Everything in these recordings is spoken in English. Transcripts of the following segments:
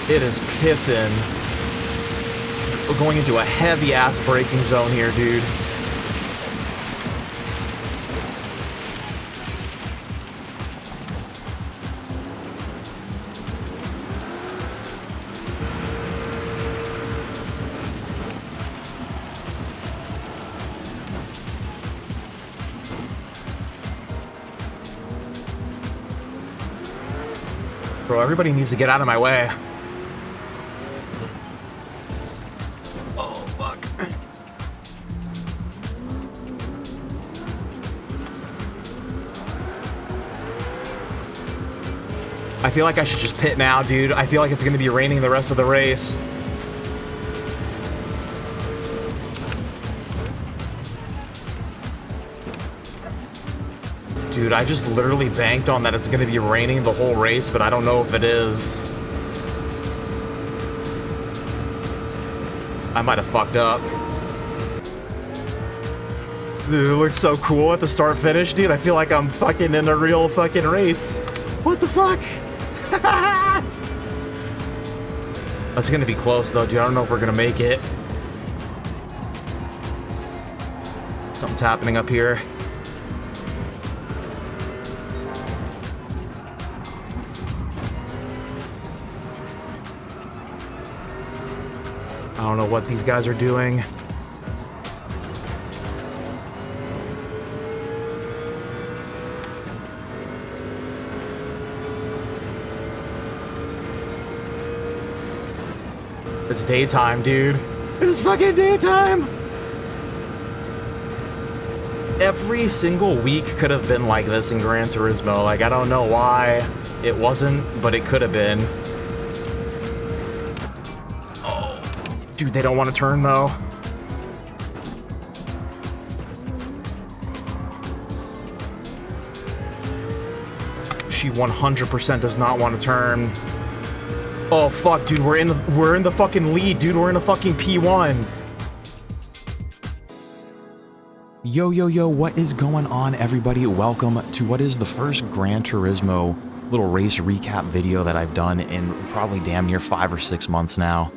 It is pissing. We're going into a heavy-ass braking zone here, dude. Bro, everybody needs to get out of my way. Oh, fuck. I feel like I should just pit now, dude. I feel like it's gonna be raining the rest of the race. Dude, I just literally banked on that it's gonna be raining the whole race, but I don't know if it is. I might have fucked up. Dude, it looks so cool at the start finish, dude. I feel like I'm fucking in a real fucking race. What the fuck? That's gonna be close though, dude. I don't know if we're gonna make it. Something's happening up here. I don't know what these guys are doing. It's daytime, dude. It's fucking daytime! Every single week could have been like this in Gran Turismo. Like, I don't know why it wasn't, but it could have been. Dude, they don't want to turn, though. She 100% does not want to turn. Oh, fuck, dude. We're in the fucking lead, dude. We're in a fucking P1. Yo, yo, yo, what is going on, everybody? Welcome to what is the first Gran Turismo little race recap video that I've done in probably damn near 5 or 6 months now.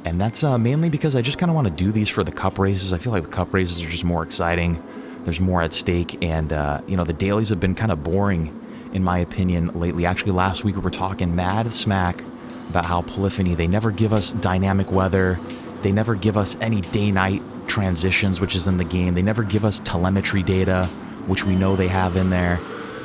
And that's mainly because I just kind of want to do these for the cup races. I feel like the cup races are just more exciting. There's more at stake. And, you know, the dailies have been kind of boring, in my opinion, lately. Actually, last week we were talking mad smack about how Polyphony, they never give us dynamic weather. They never give us any day-night transitions, which is in the game. They never give us telemetry data, which we know they have in there.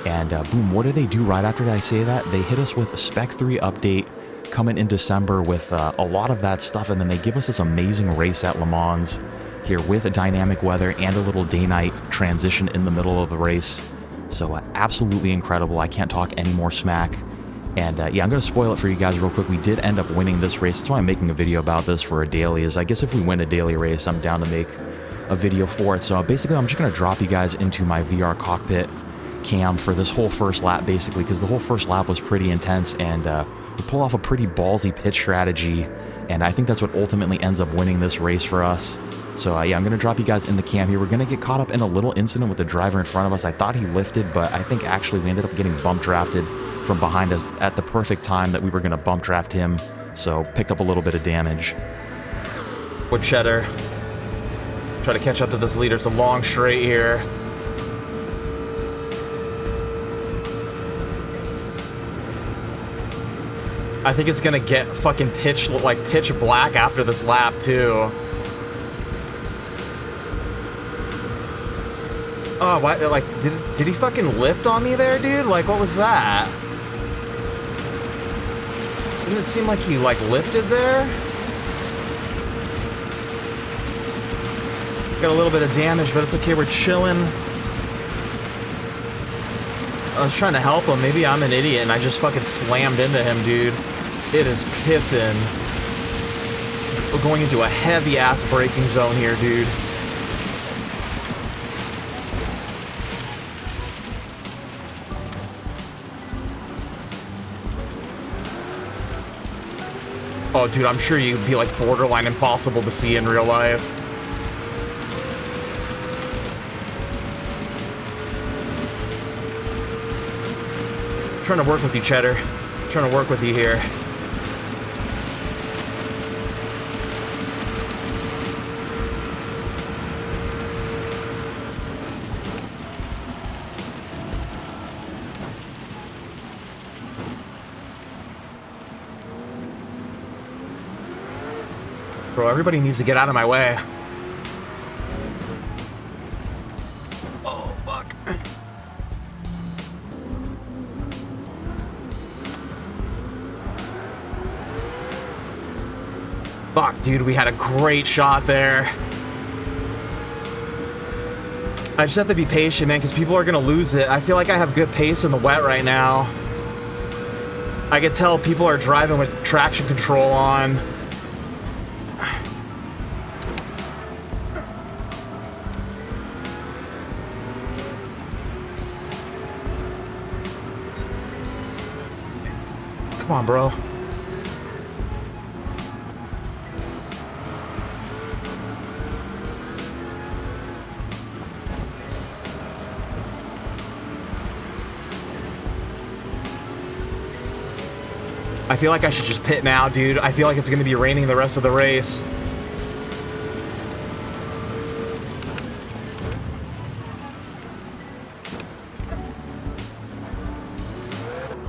And boom, what do they do right after I say that? They hit us with a SPEC III update coming in December with a lot of that stuff, and then they give us this amazing race at Le Mans here with a dynamic weather and a little day-night transition in the middle of the race. So absolutely incredible. I can't talk any more smack. And yeah, I'm going to spoil it for you guys real quick. We did end up winning this race. That's why I'm making a video about this for a daily, is I guess if we win a daily race, I'm down to make a video for it. So basically, I'm just going to drop you guys into my VR cockpit cam for this whole first lap, basically, because the whole first lap was pretty intense, and we pull off a pretty ballsy pit strategy, and I think that's what ultimately ends up winning this race for us. So yeah, I'm going to drop you guys in the cam here. We're going to get caught up in a little incident with the driver in front of us. I thought he lifted, but I think actually we ended up getting bump drafted from behind us at the perfect time that we were going to bump draft him, so picked up a little bit of damage. Wood cheddar. Try to catch up to this leader. It's a long straight here. I think it's gonna get fucking pitch black after this lap too. Oh, what? Like, did he fucking lift on me there, dude? Like, what was that? Didn't it seem like he like lifted there? Got a little bit of damage, but it's okay. We're chilling. I was trying to help him. Maybe I'm an idiot and I just fucking slammed into him, dude. It is pissing. We're going into a heavy-ass braking zone here, dude. Oh, dude, I'm sure you'd be like borderline impossible to see in real life. I'm trying to work with you, Cheddar. I'm trying to work with you here. Bro, everybody needs to get out of my way. Oh, fuck. Fuck, dude, we had a great shot there. I just have to be patient, man, because people are going to lose it. I feel like I have good pace in the wet right now. I can tell people are driving with traction control on. Come on, bro. I feel like I should just pit now, dude. I feel like it's going to be raining the rest of the race.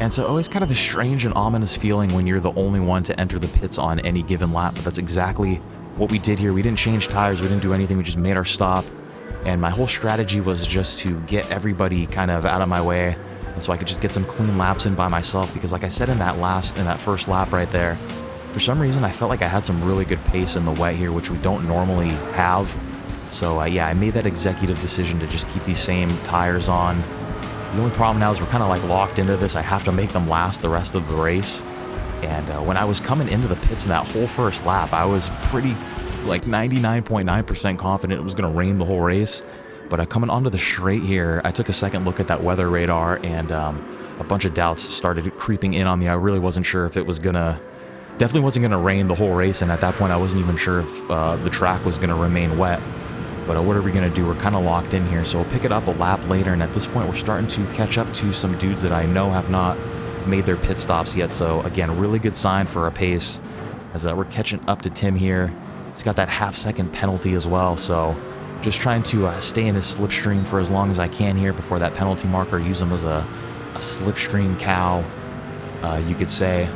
And so always kind of a strange and ominous feeling when you're the only one to enter the pits on any given lap, but that's exactly what we did here. We didn't change tires, we didn't do anything, we just made our stop. And my whole strategy was just to get everybody kind of out of my way, and so I could just get some clean laps in by myself, because like I said in that first lap right there, for some reason I felt like I had some really good pace in the wet here, which we don't normally have. So yeah, I made that executive decision to just keep these same tires on. The only problem now is we're kind of like locked into this. I have to make them last the rest of the race. And when I was coming into the pits in that whole first lap, I was pretty like 99.9% confident it was going to rain the whole race. But coming onto the straight here, I took a second look at that weather radar, and a bunch of doubts started creeping in on me. I really wasn't sure if it was definitely wasn't gonna rain the whole race, and at that point I wasn't even sure if the track was gonna remain wet. But what are we gonna do? We're kind of locked in here, so we'll pick it up a lap later, and at this point we're starting to catch up to some dudes that I know have not made their pit stops yet. So again, really good sign for our pace, as we're catching up to Tim here. He's got that half-second penalty as well, so just trying to stay in his slipstream for as long as I can here before that penalty marker. Use him as a slipstream cow, you could say.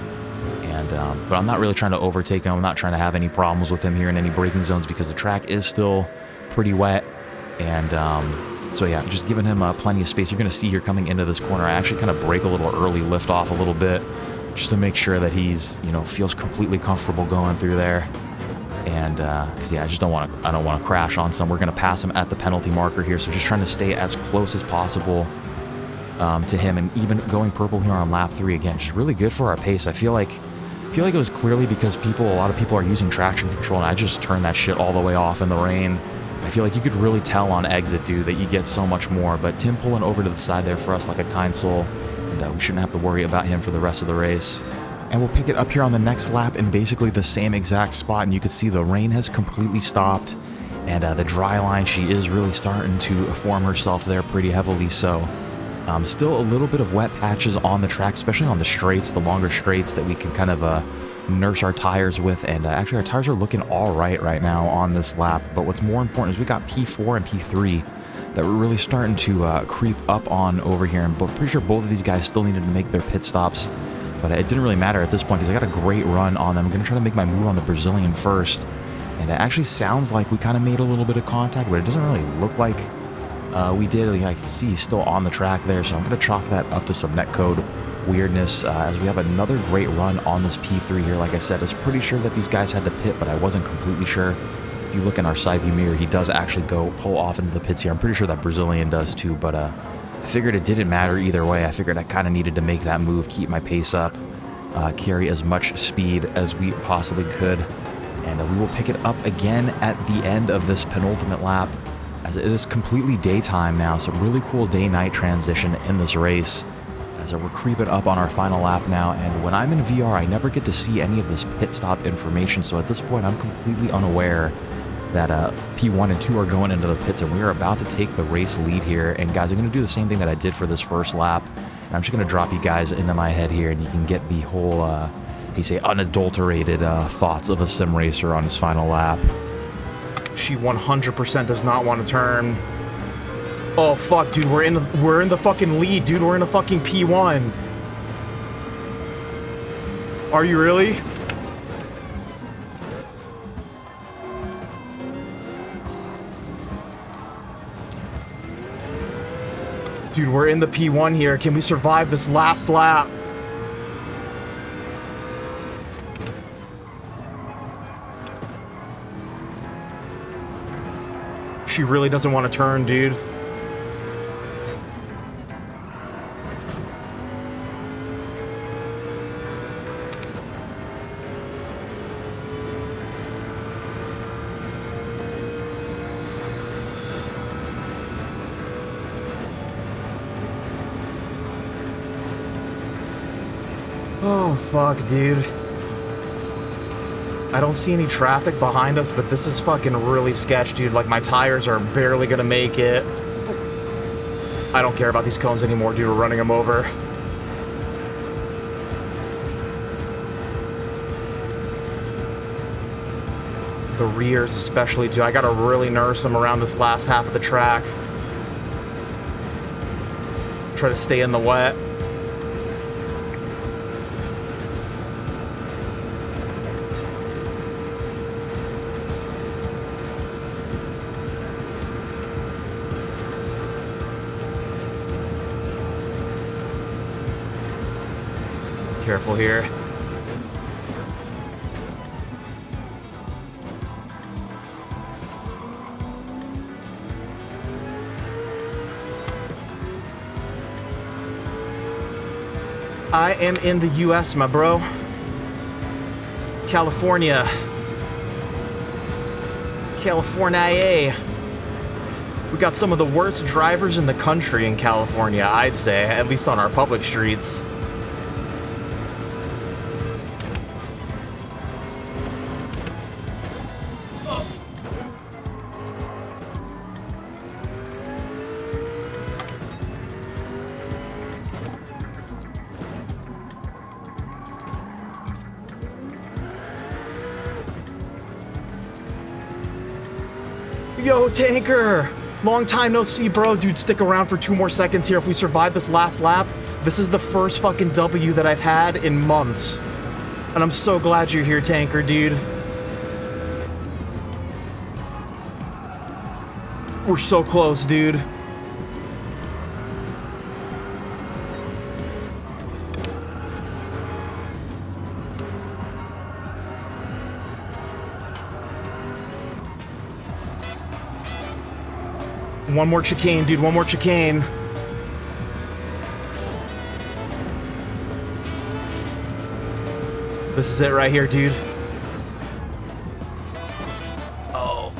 And but I'm not really trying to overtake him. I'm not trying to have any problems with him here in any braking zones, because the track is still pretty wet. And so yeah, just giving him plenty of space. You're going to see here coming into this corner, I actually kind of brake a little early, lift off a little bit, just to make sure that he's, feels completely comfortable going through there. And because yeah, I don't want to crash on some. We're going to pass him at the penalty marker here, so just trying to stay as close as possible to him, and even going purple here on lap 3 again, just really good for our pace. I feel like it was clearly because a lot of people are using traction control, and I just turned that shit all the way off in the rain. I feel like you could really tell on exit, dude, that you get so much more. But Tim pulling over to the side there for us like a kind soul, and we shouldn't have to worry about him for the rest of the race. And we'll pick it up here on the next lap in basically the same exact spot, and you can see the rain has completely stopped, and the dry line, she is really starting to form herself there pretty heavily. So still a little bit of wet patches on the track, especially on the straights, the longer straights that we can kind of nurse our tires with. And actually our tires are looking all right now on this lap. But what's more important is we got P4 and P3 that we're really starting to creep up on over here, and pretty sure both of these guys still needed to make their pit stops. But it didn't really matter at this point, because I got a great run on them. I'm going to try to make my move on the Brazilian first. And it actually sounds like we kind of made a little bit of contact, but it doesn't really look like we did. I can see he's still on the track there, so I'm going to chalk that up to some netcode weirdness, as we have another great run on this P3 here. Like I said, I was pretty sure that these guys had to pit, but I wasn't completely sure. If you look in our side view mirror, he does actually pull off into the pits here. I'm pretty sure that Brazilian does too, but I figured it didn't matter either way. I figured I kind of needed to make that move, keep my pace up, carry as much speed as we possibly could. And we will pick it up again at the end of this penultimate lap, as it is completely daytime now. So really cool day-night transition in this race, as we're creeping up on our final lap now. And when I'm in VR, I never get to see any of this pit stop information. So at this point, I'm completely unaware that P1 and 2 are going into the pits, and we are about to take the race lead here. And guys, I'm going to do the same thing that I did for this first lap, and I'm just going to drop you guys into my head here, and you can get the whole, unadulterated thoughts of a sim racer on his final lap. She 100% does not want to turn. Oh fuck, dude, we're in the fucking lead, dude. We're in a fucking P1. Are you really? Dude, we're in the P1 here. Can we survive this last lap? She really doesn't want to turn, dude. Oh, fuck, dude. I don't see any traffic behind us, but this is fucking really sketch, dude. Like, my tires are barely gonna make it. I don't care about these cones anymore, dude. We're running them over. The rears especially, dude. I gotta really nurse them around this last half of the track. Try to stay in the wet. Careful here. I am in the US, my bro. California. California. We got some of the worst drivers in the country in California, I'd say, at least on our public streets. Yo, Tanker! Long time no see, bro. Dude, stick around for 2 more seconds here. If we survive this last lap, this is the first fucking W that I've had in months. And I'm so glad you're here, Tanker, dude. We're so close, dude. One more chicane, dude. One more chicane. This is it right here, dude. Oh.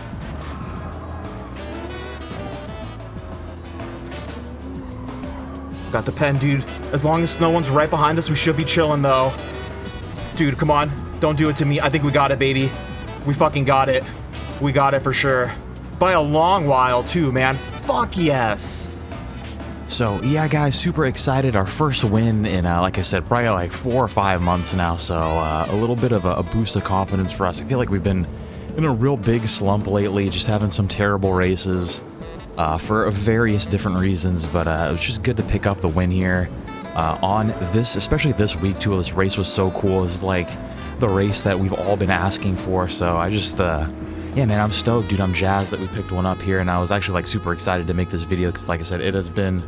Got the pen, dude. As long as no one's right behind us, we should be chilling, though. Dude, come on. Don't do it to me. I think we got it, baby. We fucking got it. We got it for sure. By a long while, too, man. Fuck yes. So, yeah, guys, super excited. Our first win in, like I said, probably like 4 or 5 months now. So, a little bit of a boost of confidence for us. I feel like we've been in a real big slump lately, just having some terrible races for various different reasons. But it was just good to pick up the win here on this, especially this week, too. This race was so cool. This is like the race that we've all been asking for. So, I just... yeah, man, I'm stoked, dude. I'm jazzed that we picked one up here, and I was actually like super excited to make this video because, like I said, it has been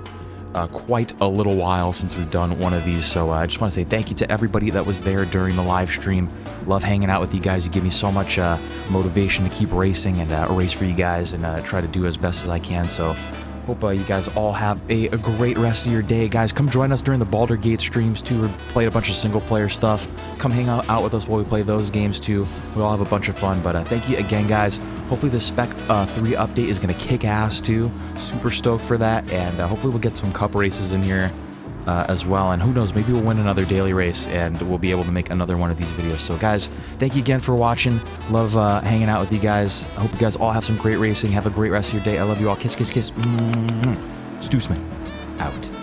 quite a little while since we've done one of these. So I just want to say thank you to everybody that was there during the live stream. Love hanging out with you guys. You give me so much motivation to keep racing and race for you guys and try to do as best as I can. So hope you guys all have a great rest of your day, guys. Come join us during the Baldur's Gate streams, too. We played a bunch of single-player stuff. Come hang out with us while we play those games, too. We all have a bunch of fun, but thank you again, guys. Hopefully the SPEC 3 update is going to kick ass, too. Super stoked for that, and hopefully we'll get some cup races in here as well, and who knows, maybe we'll win another daily race, and we'll be able to make another one of these videos. So, guys, thank you again for watching. Love hanging out with you guys. I hope you guys all have some great racing. Have a great rest of your day. I love you all. Kiss, kiss, kiss. Stoosman, out.